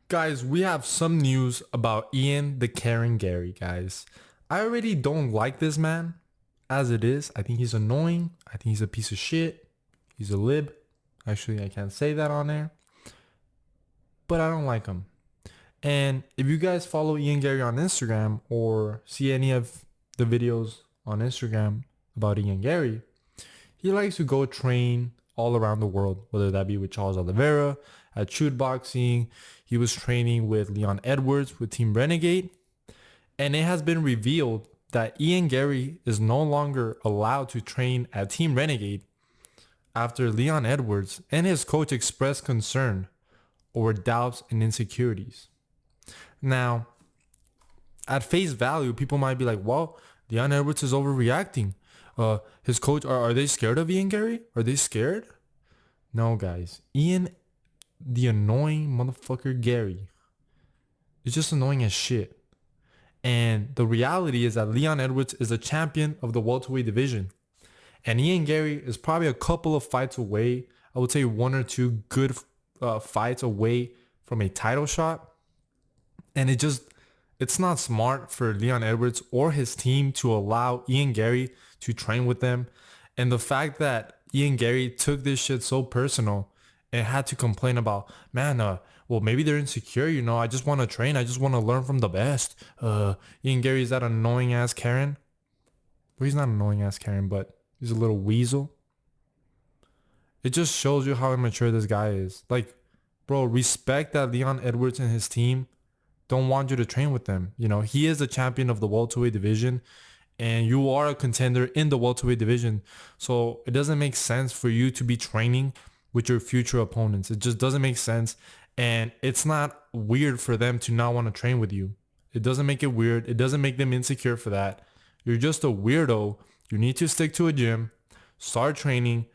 Guys, we have some news about Ian the Karen Garry, guys. I already don't like this man as it is. I think he's annoying. I think he's a piece of shit. He's a lib. Actually, I can't say that on there. But I don't like him. And if you guys follow Ian Garry on Instagram or see any of the videos on Instagram about Ian Garry, he likes to go train all around the world, whether that be with Charles Oliveira, at shoot boxing. He was training with Leon Edwards with Team Renegade. And it has been revealed that Ian Garry is no longer allowed to train at Team Renegade after Leon Edwards and his coach expressed concern over doubts and insecurities. Now, at face value, people might be like, well, Leon Edwards is overreacting. His coach, are they scared of Ian Garry? Are they scared? No, guys. Ian, the annoying motherfucker Garry, is just annoying as shit. And the reality is that Leon Edwards is a champion of the welterweight division. And Ian Garry is probably a couple of fights away. I would say one or two good fights away from a title shot. And it's not smart for Leon Edwards or his team to allow Ian Garry to train with them. And the fact that Ian Garry took this shit so personal and had to complain about, man, well, maybe they're insecure, I just want to train. I just want to learn from the best. Ian Garry is that annoying ass Karen. Well, he's not annoying ass Karen, but he's a little weasel. It just shows you how immature this guy is. Like, bro, respect that Leon Edwards and his team don't want you to train with them. He is the champion of the welterweight division and you are a contender in the welterweight division. So it doesn't make sense for you to be training with your future opponents. It just doesn't make sense. And it's not weird for them to not want to train with you. It doesn't make it weird. It doesn't make them insecure for that. You're just a weirdo. You need to stick to a gym, start training.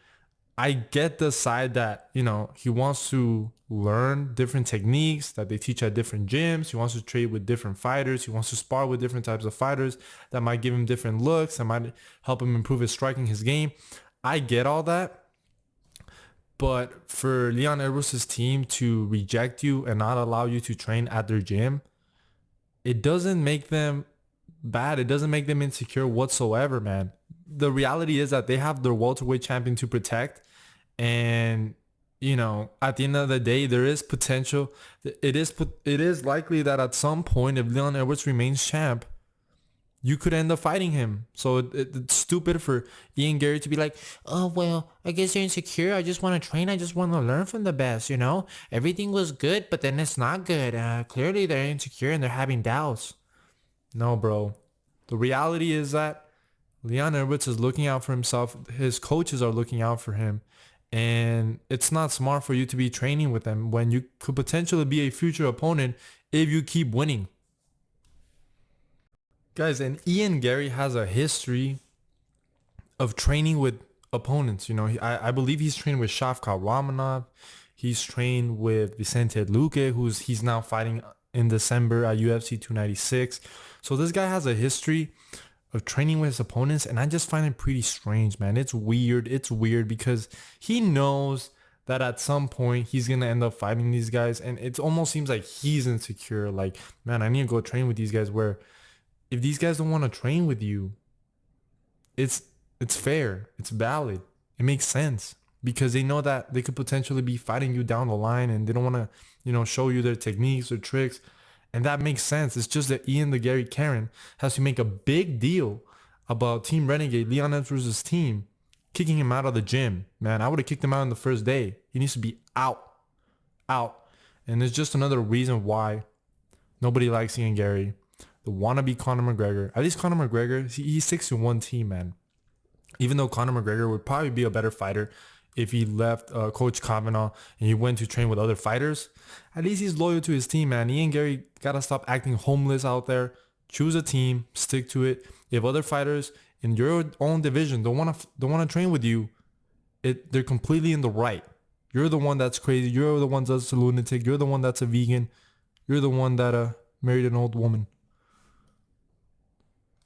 I get the side that, he wants to learn different techniques that they teach at different gyms. He wants to trade with different fighters. He wants to spar with different types of fighters that might give him different looks, that might help him improve his striking, his game. I get all that. But for Leon Edwards' team to reject you and not allow you to train at their gym, it doesn't make them bad. It doesn't make them insecure whatsoever, man. The reality is that they have their welterweight champion to protect. And, at the end of the day, there is potential. It is likely that at some point, if Leon Edwards remains champ, you could end up fighting him. So it's stupid for Ian Garry to be like, oh, well, I guess they're insecure. I just want to train. I just want to learn from the best, Everything was good, but then it's not good. Clearly, they're insecure and they're having doubts. No, bro. The reality is that Leon Edwards is looking out for himself. His coaches are looking out for him. And it's not smart for you to be training with them when you could potentially be a future opponent if you keep winning. Guys, and Ian Garry has a history of training with opponents. I believe he's trained with Shavkat Ramanov. He's trained with Vicente Luque, he's now fighting in December at UFC 296. So this guy has a history of training with his opponents, and I just find it pretty strange, man. It's weird. It's weird because he knows that at some point he's going to end up fighting these guys, and it almost seems like he's insecure. Like, man, I need to go train with these guys, where if these guys don't want to train with you, it's fair. It's valid. It makes sense because they know that they could potentially be fighting you down the line, and they don't want to, show you their techniques or tricks. And that makes sense. It's just that Ian the Garry Karen has to make a big deal about Team Renegade, Leon Edwards' team, kicking him out of the gym. Man, I would have kicked him out on the first day. He needs to be out. Out. And it's just another reason why nobody likes Ian Garry. The wannabe Conor McGregor. At least Conor McGregor, he sticks to one team, man. Even though Conor McGregor would probably be a better fighter if he left Coach Kavanaugh and he went to train with other fighters, at least he's loyal to his team, man. Ian Garry gotta stop acting homeless out there. Choose a team, stick to it. If other fighters in your own division don't wanna train with you, they're completely in the right. You're the one that's crazy. You're the one that's a lunatic. You're the one that's a vegan. You're the one that married an old woman.